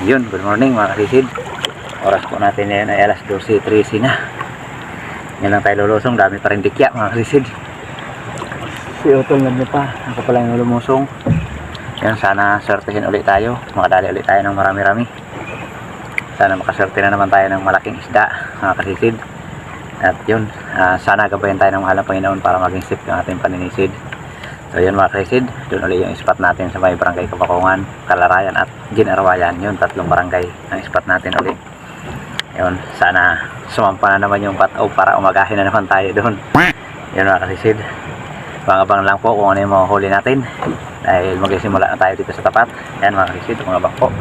Yun, good morning mga kasisid. Oras po natin ngayon ay alas 12:13 na. Ngayon lang tayo lulusong, dami pa rin dikya mga kasisid. Si Utol na niya pa, ako pala yung lumusong. Yan, sana swertehin ulit tayo, makadali ulit tayo ng marami-rami. Sana makaswerte na naman tayo ng malaking isda mga kasisid. At yun, sana gabayan tayo ng mahal ng Panginoon para maging safe yung ating paninisid. So yun mga kaisid, doon ulit yung spot natin sa may barangay Kapakungan, Kalarayan at Ginarawayan. Yun, tatlong barangay ang spot natin ulit. Yun, sana sumampa na naman yung pataw para umagahin na naman tayo doon. Yun mga kaisid, abang-abang lang po kung ano yung mahuhuli natin dahil magsisimula na tayo dito sa tapat. Yan mga kaisid, abang-abang po.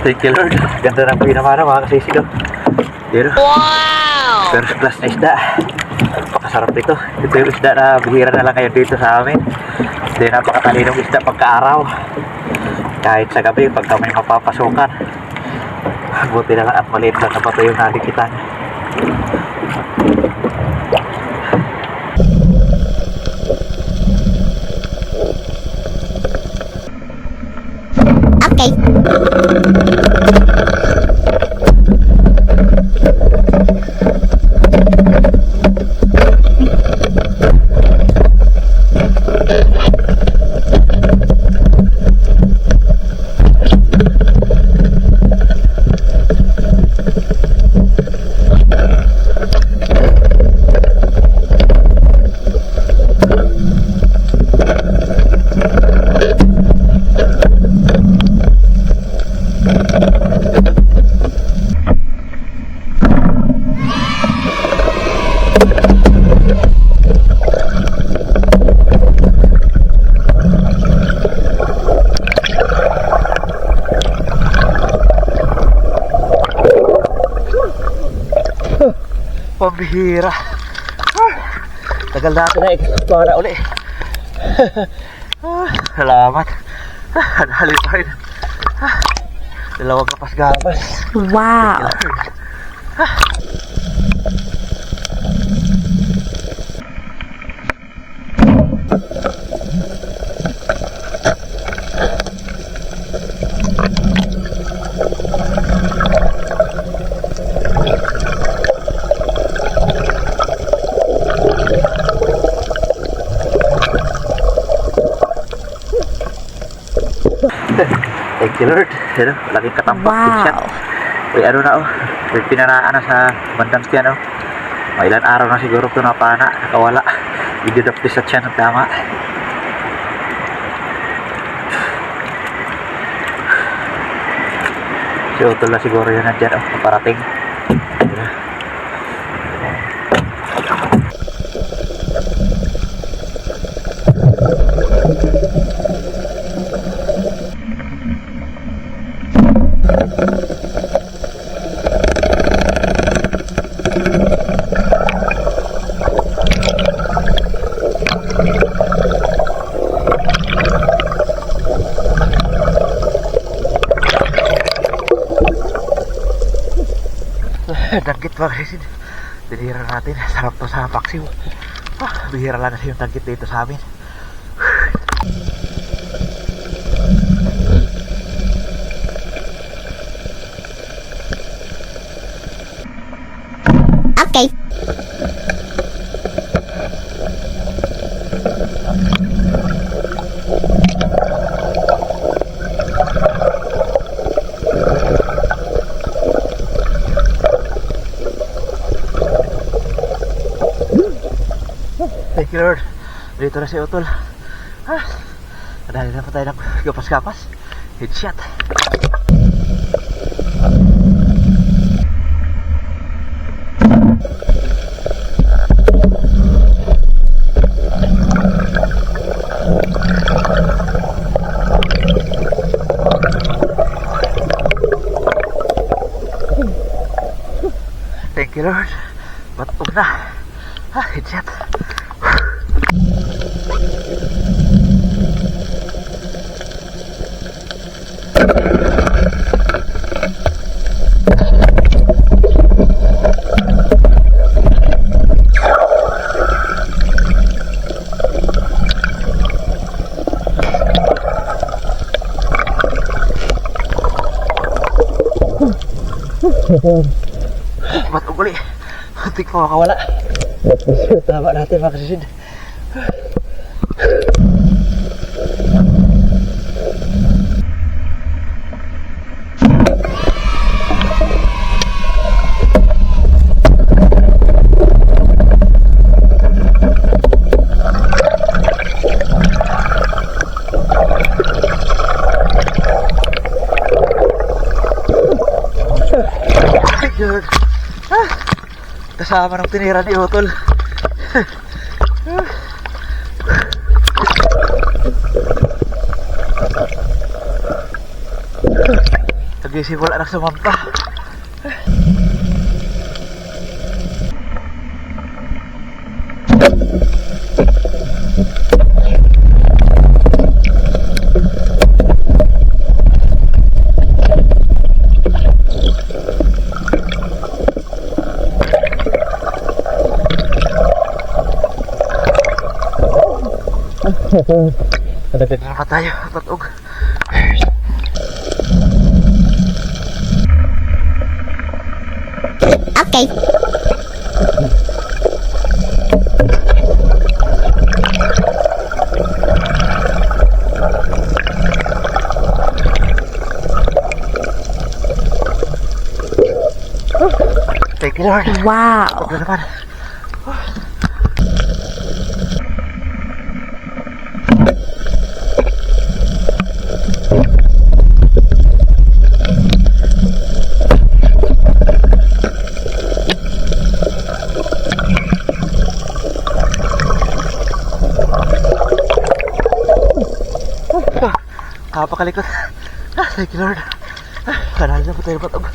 Thank you Lord. Ganda ng pinamana mga kasisid. Pero, wow! First class na isda. Napakasarap ito. Ito yung isda na bihira na lang kayo dito sa amin. Hindi, napakatalinong isda pagka-araw. Kahit sa gabi pagka may mapapasukan. Buti na lang at maliit lang na bato yung nalikitan. Okay. Pambihira. Tagal natin na para uli. Salamat. Dali pa rin. Dalawang kapas-gapas. Wow. Thank you Lord. Pero, laging katampak. Wow. Uy, ano na May pinaraan na sa bandang tiyan May ilan araw na siguro ito napana. Nakawala. Ididapis sa tiyan ng tama. Si Utol na siguro yun nandyan. Paparating. Dagkit mga kaisid, binihira natin. Sarap to sa paksiw. Bihira lang kasi yung dagkit dito sa amin. Okay. Thank you Lord. Dito na si Utol. Nadali na pa tayo ng kapas-kapas. Headshot. Thank you Lord. Batog na. Headshot. Ba't uguli? Muntik pa makawala. Tama natin mga kasisid. Kasama ng tinira ni Utol. Nagising wala na sumampa. Nadagdag na tayo, patog. Okay. Thank you, Lord. Wow. Ano naman? Kapakalikot. Thank you, Lord. Kanal na po tayo patog.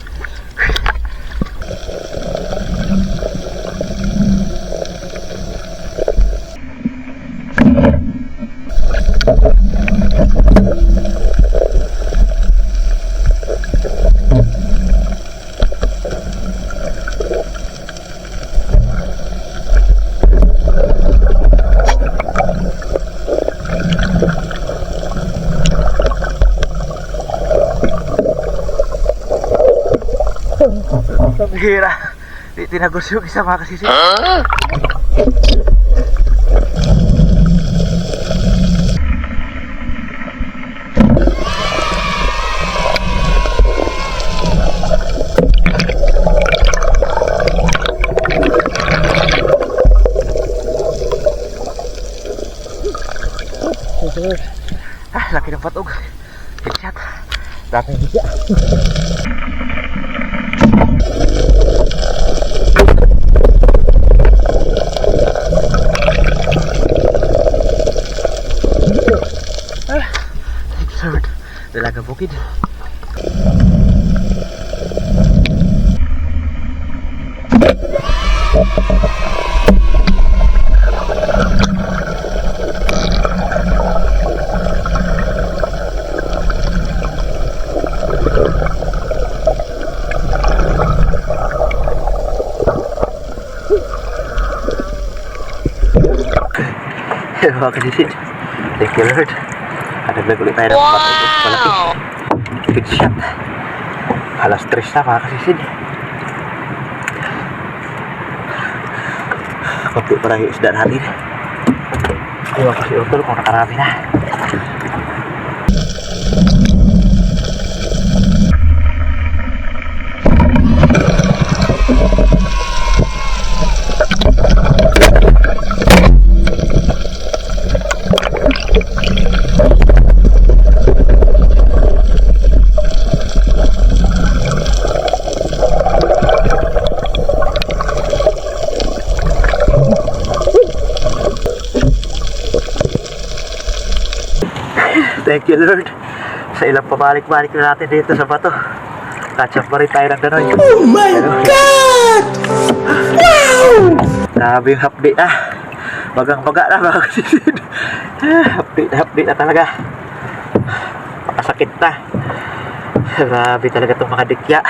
Hira, di tinagos yung isa mga kasisid. Laki ng patog. Headshot. Dating higya. Lord, dalaga bukid. Mga kasisid, thank you, Lord. Nadagdag ulit tayo ng patog palaki. Big shot. Alas 3 na mga kasisid. Kunti pa lang yung isda natin. Iwan ko si Utol kung nakarami na. Thank you, Lord. Sa ilang pabalik-balik na natin dito sa bato. Catch up pa rin tayo ng gano'n. Oh my God! Wow! Grabe yung update ah. Bagang-baga na mga kasisid. Update na talaga. Pakasakit na. Grabe talaga itong mga dikya.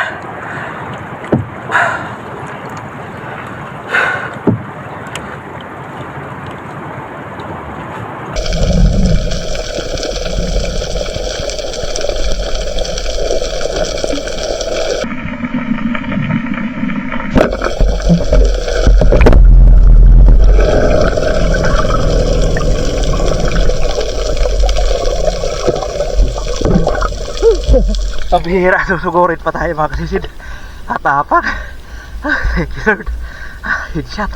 Ang bihira, susugurin pa tayo mga kasisid. Hatapak. Thank you Lord. Headshot.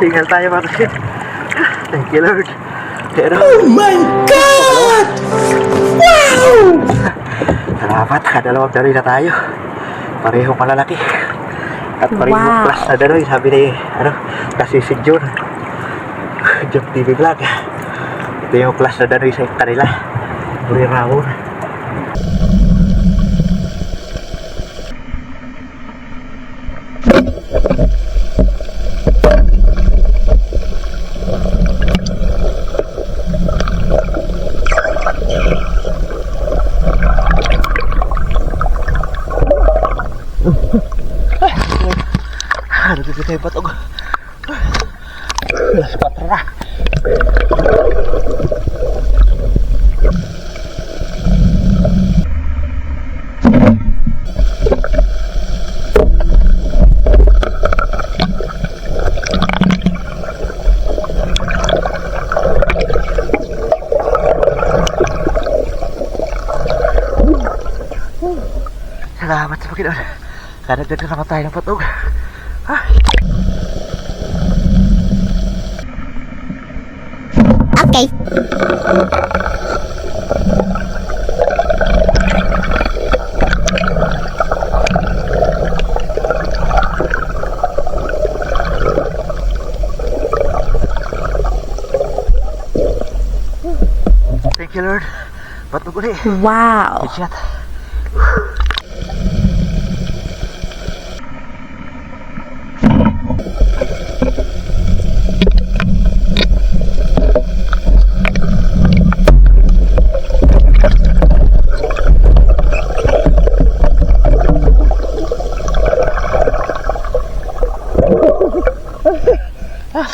Tinggal tayo mga kasid. Thank you Lord. Pero Oh my God! Wow! salamat, kadalawang daroy na tayo. Parehong malalaki. At parehong Wow. plus na daroy. Sabi ni, kasi si John TV Vlog. Ito yung plus na daroy sa kanila. Buri rawon. Dito tayo batog. Alas 4 na. Salamat sa Panginoon. Kadagdag na naman tayo ng patog. Okay. Thank you Lord. Patog ulit. Wow. Headshot.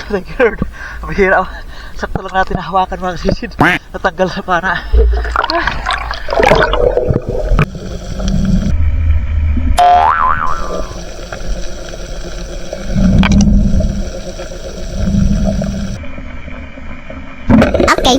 Thank you Lord. Mahirap. Sakto lang natin nahawakan mga kasisid. Natanggal sa pana. Okay.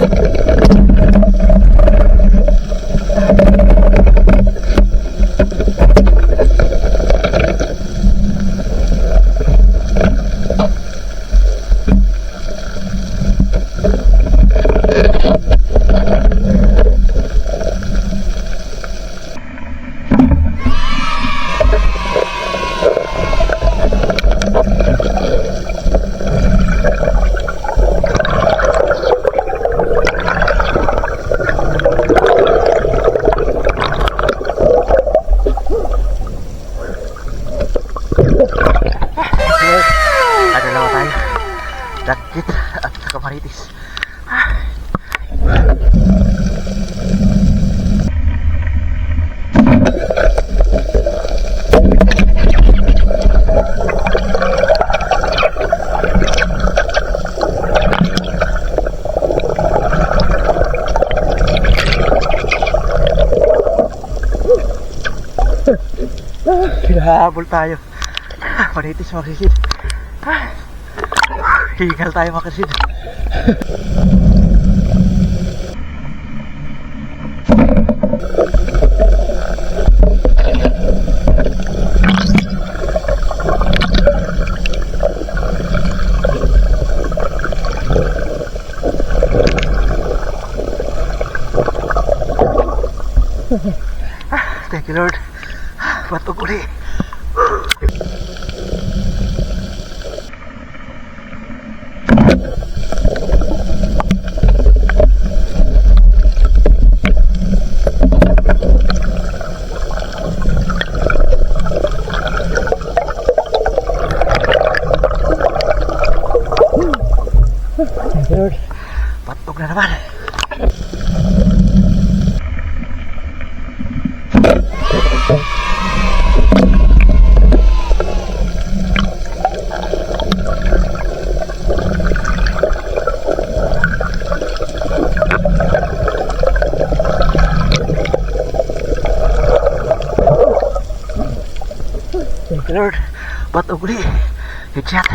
Ada dalawa tayo. Dakit at kamaritis. Pinahabol tayo. Panitis mga kasid. Hingal tayo mga kasid. Thank you Lord. Batog uli. you Lord. Ba't ugli? Good shot.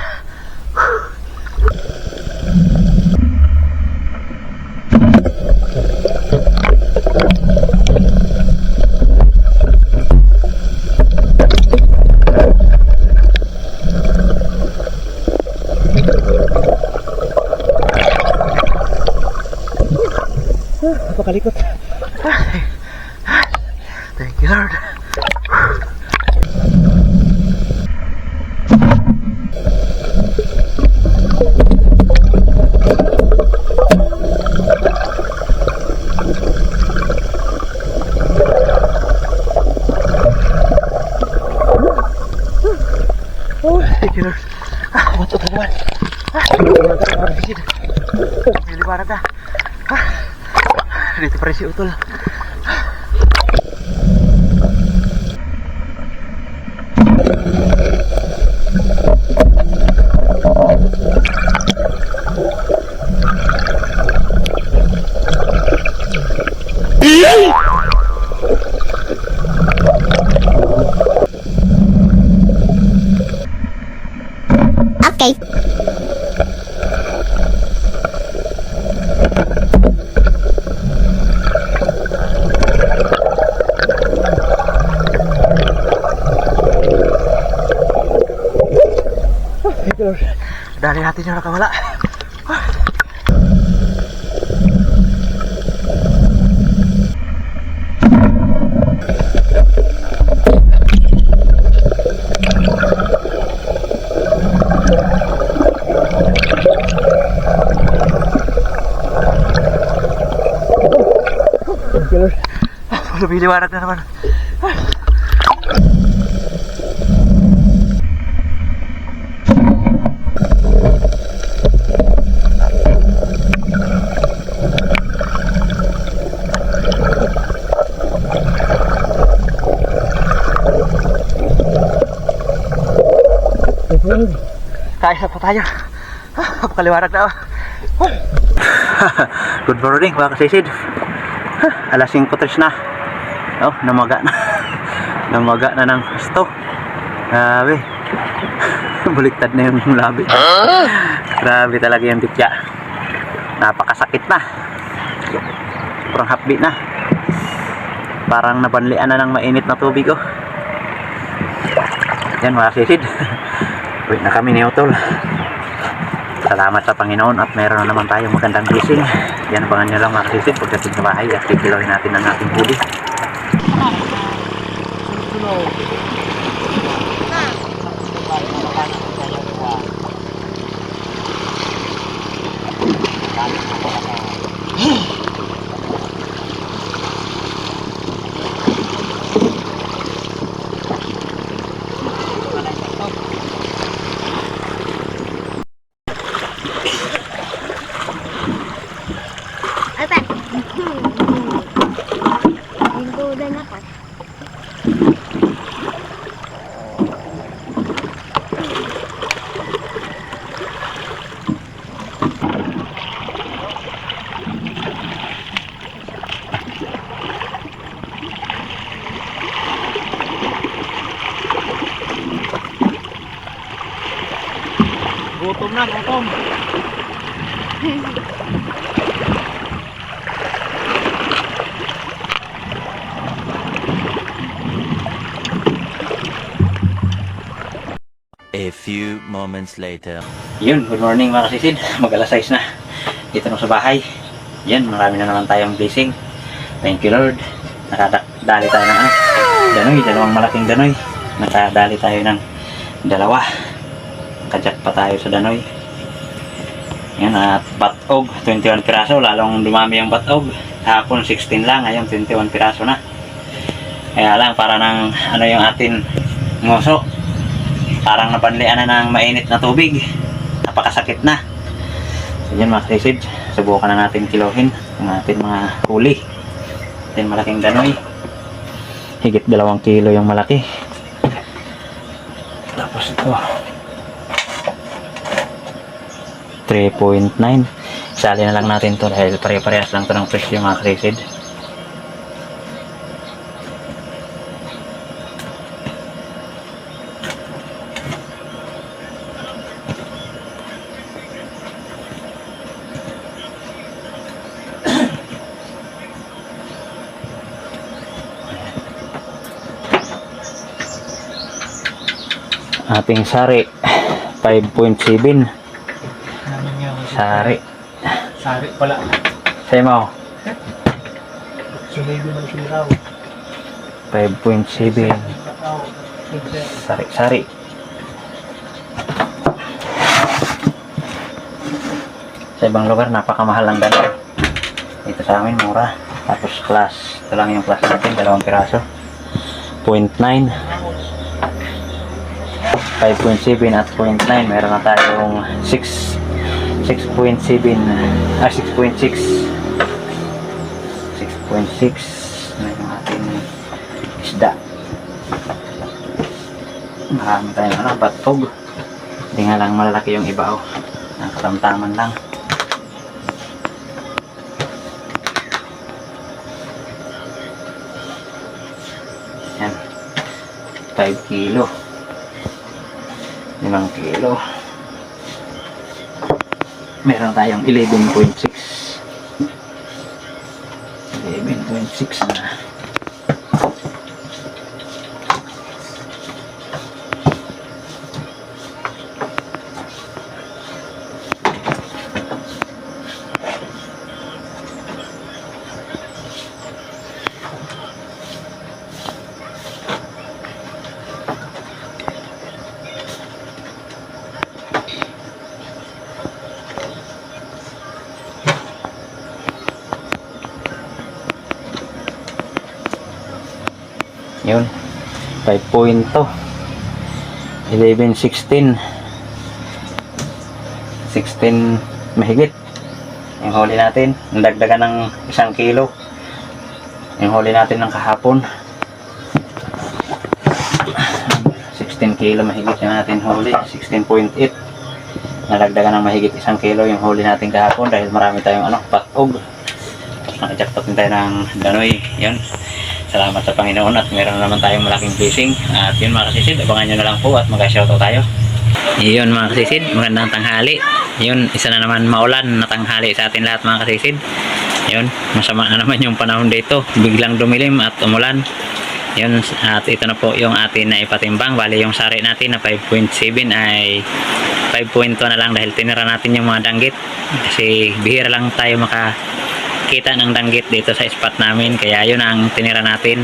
Napakalikot. Thank you Lord. Oh, thank you Lord. Bato na naman. May liwanag na. Dito pa rin si Utol. Okay. Dali natin yung nakawala. Lumiliwanag na naman. Kaya na po tayo. Napakaliwanag na. Good morning mga kasisid. Alas 5:03 na. Oh, namaga na. Namaga na ng gusto. Grabe. Baliktad na yung labi. Grabe talaga yung tikya. Napakasakit na. Parang hapdi na. Parang nabanlian na ng mainit na tubig oh. Yan mga kasisid. Uwi na kami ni Utol. Salamat sa Panginoon at meron na naman tayong magandang blessing. Yan, abangan nyo lang mga kasisid pagdating sa bahay at kikilohin natin ang ating huli. Gutom na, gutom. A few moments later. Yun, good morning mga kasisid. Mag-alas 6 na. Dito na sa bahay. Yan, marami na naman tayong blessing. Thank you Lord. Nakadali tayo ng danoy, dalawang malaking danoy. Nakadali tayo ng dalawa. Kajak pa tayo sa danoy. Yan, at batog 21 piraso. Lalong dumami yung batog. Hapon 16 lang, ngayon 21 piraso na. Kaya lang, para ng ano yung atin ngoso. Parang napanlian na ng mainit na tubig. Napakasakit na. So yan mga kasisid, subukan na natin kilohin ang ating mga huli. Ating malaking danoy. Higit 2 kilo yung malaki. Tapos ito 3.9. Sali na lang natin to dahil pare-parehas lang to ng presyo mga kasisid. Ating sari 5.7. Sari. Sari pala. Sa'yo mo. Sumibi ng siraw. 5.7. Sari. Sa ibang lugar napakamahal ng ganun. Dito sa amin mura. Tapos class. Ito lang yung class natin. 2 piraso. 0.9. 5.7 at 0.9. Meron na tayong 6.7. 6.6. 6.6 na yung ating isda. Marami tayong batog. Hindi nga lang malalaki yung iba, oh. Ang katamtaman lang. Yan. 5 kilo. 5 kilo. Meron tayong 11.6. 11.6 na. Yun, 5.2, 11, 16 mahigit yung huli natin. Nagdagdagan ng 1 kilo yung huli natin ng kahapon. 16 kilo mahigit yung natin huli. 16.8, nalagdagan ng mahigit 1 kilo yung huli natin kahapon dahil marami tayong patog. Nakajaktot din tayo ng danoy. Yun, salamat sa Panginoon at meron naman tayong malaking blessing. At yun mga kasisid, abangan nyo na lang po at mag-shoutout tayo. Yun mga kasisid, magandang tanghali. Yun, isa na naman maulan na tanghali sa atin lahat mga kasisid. Yun, masama na naman yung panahon dito. Biglang dumilim at umulan. Yun, at ito na po yung atin na ipatimbang. Bali yung sari natin na 5.7 ay 5.2 na lang dahil tinira natin yung mga danggit. Kasi bihira lang tayo makakita ng danggit dito sa spot namin, kaya yun ang tinira natin.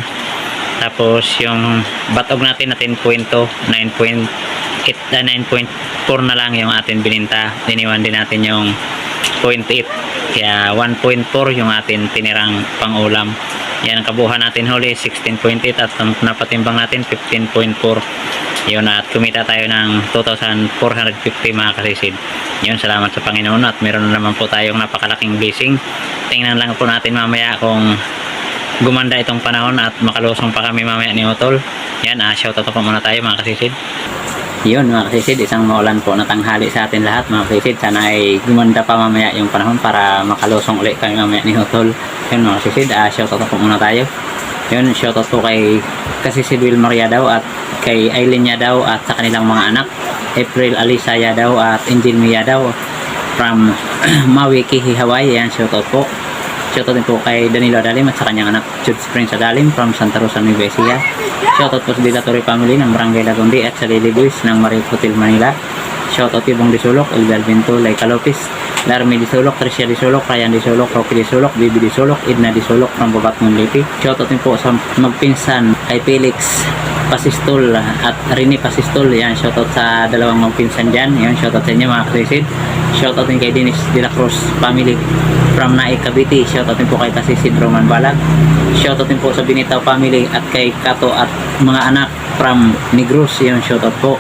Tapos yung batog natin na 10.2, 9.4 na lang yung atin bininta. Iniwan din natin yung 0.8, kaya 1.4 yung atin tinirang pangulam. Yan ang kabuuan natin huli 16.8 at napatimbang natin 15.4. Yun, at kumita tayo ng 2,450 mga kasisid. Yun, salamat sa Panginoon at meron na naman po tayong napakalaking blessing. Tingnan lang po natin mamaya kung gumanda itong panahon at makalusong pa kami mamaya ni Utol. Yan, shoutout po muna tayo mga kasisid. Yun mga kasisid, isang maulan po na tanghali sa atin lahat mga kasisid. Sana ay gumanda pa mamaya yung panahon para makalusong ulit kami mamaya ni Utol. Yun mga kasisid, shoutout po muna tayo. Yun, shoutout po kay Kasisid Wilmar Yadaw at kay Aileen Yadaw at sa kanilang mga anak, April Alisa Yadaw at Angel Yadaw from Maui, Kihi, Hawaii. Yan, shoutout po. Shoutout din po kay Danilo Adalim at sa kanyang anak Jude Springs Adalim from Santa Rosa, Nueva Ecija. Shoutout po sa Dilatori family ng Barangay Lagundi at sa Lily Boys ng Marriott Hotel Manila. Shoutout Ibong Disulok, Elder Bento, Laika Lopez, Larmy Disulok, Tricia Disulok, Ryan Disulok, Rocky Disulok, Bibi Disulok, Edna Disulok from Babat Munlipi. Shoutout din po sa magpinsan kay Felix Pasistol at Rini Pasistol. Yan, shoutout sa dalawang magpinsan dyan. Yan, shoutout sa inyo mga kasisid. Shoutout din kay Dennis De La Cruz family from Naik, Cavite. Shoutout din po kay Kasisid Roman Balag. Shoutout din po sa Binitaw family at kay Kato at mga anak from Negros. Yan, shoutout po.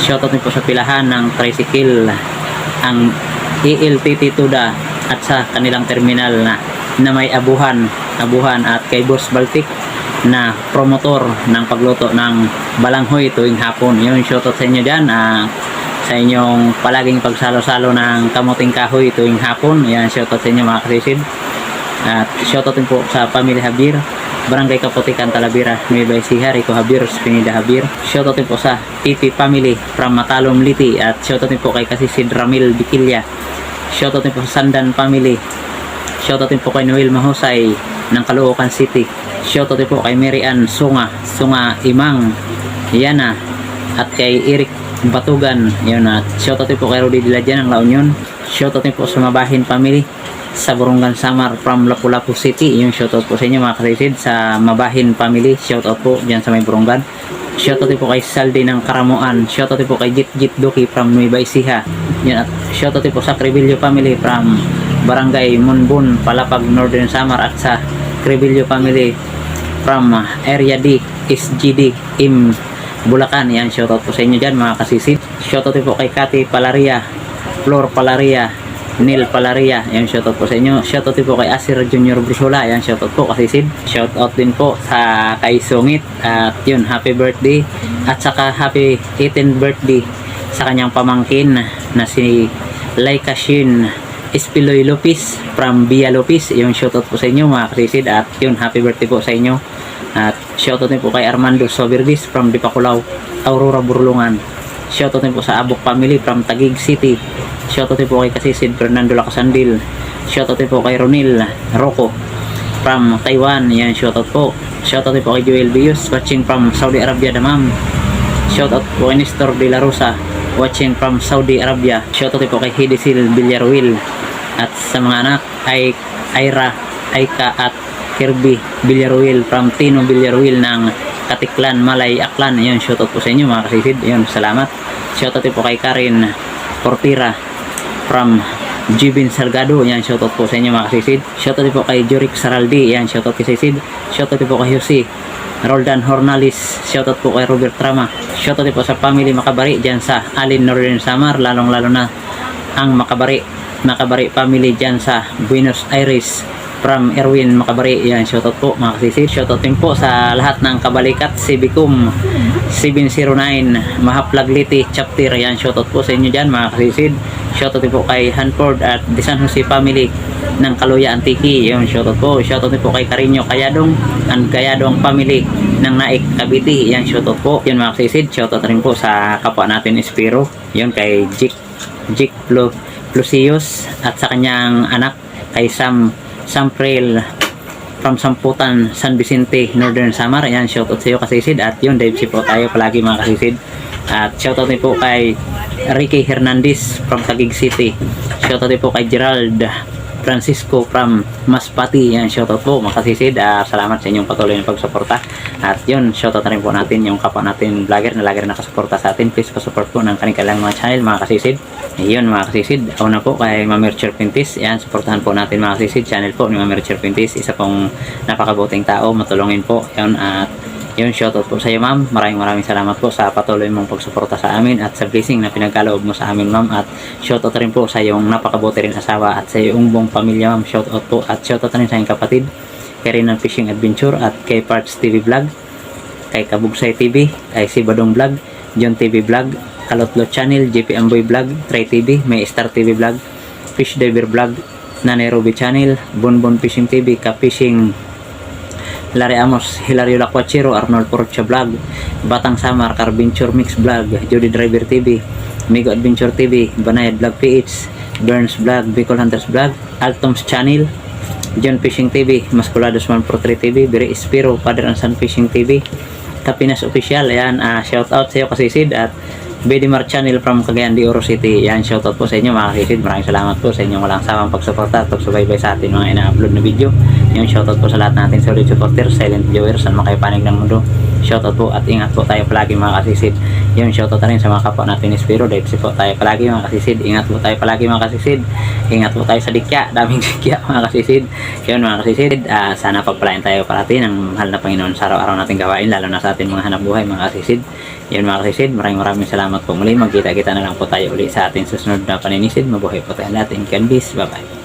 Shoutout din po sa pilahan ng tricycle ang ELTT Tuda at sa kanilang terminal na may abuhan at kay Boss Baltic na promotor ng pagluto ng balanghoy tuwing hapon. Yun, shoutout sa inyo dyan, sa inyong palaging pagsalo-salo ng kamuting kahoy tuwing hapon. Yan, shoutout sa inyo mga kasisid. At shoutout din po sa Pamilya Habir, Barangay Kaputikan, Talavera, Nueva Ecija, Rico Habir, Spinida Habir. Shoutout din po sa Titi family from Matalom, Liti. At shoutout din po kay Kasisid Ramil Bikilya. Shoutout din po sa Sandan family. Shoutout din po kay Noel Mahusay ng Caloocan City. Shoutout din po kay Mary Ann Sunga Imang Yana at kay Eric Batugan. Yun, at shoutout din po kay Rudy Diladyan ng La Union. Shoutout din po sa Mabahin family sa Burungan Samar from Lapu-Lapu City. Yung shoutout po sa inyo mga kasisid sa Mabahin family. Shoutout po dyan sa may Burungan. Shoutout din po kay Saldi ng Karamuan. Shoutout din po kay Jit Doki from Nueva Ecija. Yun, at shoutout din po sa Crevillo family from Barangay Munbun, Palapag, Northern Samar, at sa Crevillo family from Area D, SGD, Bulacan. Yan, shoutout po sa inyo dyan mga kasisid. Shoutout din po kay Kati Palaria, Flor Palaria, Neil Palaria. Yan, shoutout po sa inyo. Shoutout din po kay Asir Junior Brusula. Yan, shoutout po kasisid. Shoutout din po sa kay Sungit. At yun, happy birthday. At saka happy 18th birthday sa kanyang pamangkin na si Laika Shin Espiloy Lopez from Villa Lopez. Yung shoutout po sa inyo mga kasisid. At yun, happy birthday po sa inyo. At shoutout din po kay Armando Sobergis from Dipakulaw, Aurora, Burlungan. Shoutout din po sa Abok family from Taguig City. Shoutout din po kay Kasisid Fernando Lacasandil. Shoutout din po kay Ronil Rocco from Taiwan. Yan, shoutout po. Shoutout din po kay Joel Bius watching from Saudi Arabia, Damam. Shoutout po kay Nestor De La Rosa watching from Saudi Arabia. Shoutout din po kay Hidesil Villarwil. At sa mga anak ay Ira, Aika at Kirby Villarwil from Tino Villarwil ng Katiklan, Malay, Aklan. Yun, shoutout po sa inyo mga kasisid. Yun, salamat. Shoutout din po kay Karin Portira from Jibin Salgado. Yan, shoutout po sa inyo mga kasisid. Shoutout din po kay Juric Saraldi. Yan, shoutout kay kasisid. Shoutout din po kay Jose Roldan Hornalis. Shoutout po kay Robert Trama. Shoutout din po sa family Makabari dyan sa Alin, Northern Samar, lalong lalo na ang Makabari family dyan sa Buenos Aires from Erwin Makabari. Yan, shoutout po mga kasisid. Shoutout din po sa lahat ng Kabalikat Sibicum 709 Mahaplagliti chapter. Yan, shoutout po sa inyo dyan mga kasisid. Shoutout din po kay Hanford at the San Jose family ng Kaluya Antiki. Yan, shoutout po. Shoutout din po kay Carino Kayadong and Kayadong family ng Naik Cavite. Yan, shoutout po. Yan mga kasisid. Shoutout rin po sa kapwa natin Espiro. Yan, kay Jik Plusius at sa kanyang anak kay Samprel from Samputan, San Vicente, Northern Samar. Ayan, shoutout sa iyo kasisid. At yun, Dave po tayo palagi mga kasisid. At shoutout din po kay Ricky Hernandez from Taguig City. Shoutout din po kay Gerald Francisco from Masbate. Yan, shoutout po mga kasisid. Salamat sa inyong patuloy na pagsuporta. At yun, shoutout na rin po natin yung kapwa natin vlogger na lagi na nakasuporta sa atin. Please pasupport po ng kanilang mga channel mga kasisid. Ayun mga kasisid, una po kay Ma'am Mercher Pintis. Yan, supportahan po natin mga kasisid. Channel po ni Ma'am Mercher Pintis. Isa pong napakabuting tao, matulungin po. Yan, at yun, shoutout po sa iyo ma'am. Maraming salamat po sa patuloy mong pagsuporta sa amin at sa blessing na pinagkaloob mo sa amin ma'am. At shoutout rin po sa iyong napakabuti rin asawa at sa iyong buong pamilya ma'am. Shoutout po at shoutout rin sa iyong kapatid kay Rinan Fishing Adventure at kay Parts TV Vlog, kay Kabugsay TV, kay Sibadong Vlog, John TV Vlog, Kalotlo Channel, JP Amboy Vlog, Try TV, May Star TV Vlog, Fish Diver Vlog, Nanay Ruby Channel, Bonbon Fishing TV, Ka Fishing Larry Amos, Hilario Lacuachero, Arnold Porcha Vlog, Batang Samar, Carventure Mix Vlog, Judy Driver TV, Migo Adventure TV, Banayad Vlog PH, Burns Vlog, Bicol Hunters Vlog, Altoms Channel, John Fishing TV, Masculados 143 TV, Biri Espiro, Father and Son Fishing TV, Kapinas Official. Ayan, shout out sa iyo kasisid. At Bedimar Channel from Cagayan de Oro City. Yan, shoutout po sa inyo mga kasisid. Maraming salamat po sa inyong walang sawang pagsuporta at pagsubaybay sa atin mga ina-upload na video. Yung shoutout po sa lahat natin solid supporters, silent viewers, at mga panig ng mundo. Shoutout po at ingat po tayo palagi mga kasisid. Yung shoutout na rin sa mga kapwa natin Espiro. Dahil po tayo palagi mga kasisid. Ingat po tayo palagi mga kasisid. Ingat po tayo sa dikya. Daming dikya mga kasisid. Yun mga kasisid. Sana pagpalain tayo parati ng mahal na Panginoon sa araw-araw nating gawain, lalo na sa ating mga hanap buhay mga kasisid. Yun mga kasisid, maraming salamat po muli. Magkita-kita na lang po tayo uli sa ating susunod na paninisid. Mabuhay po tayo lahat. Thank you and peace. Bye bye.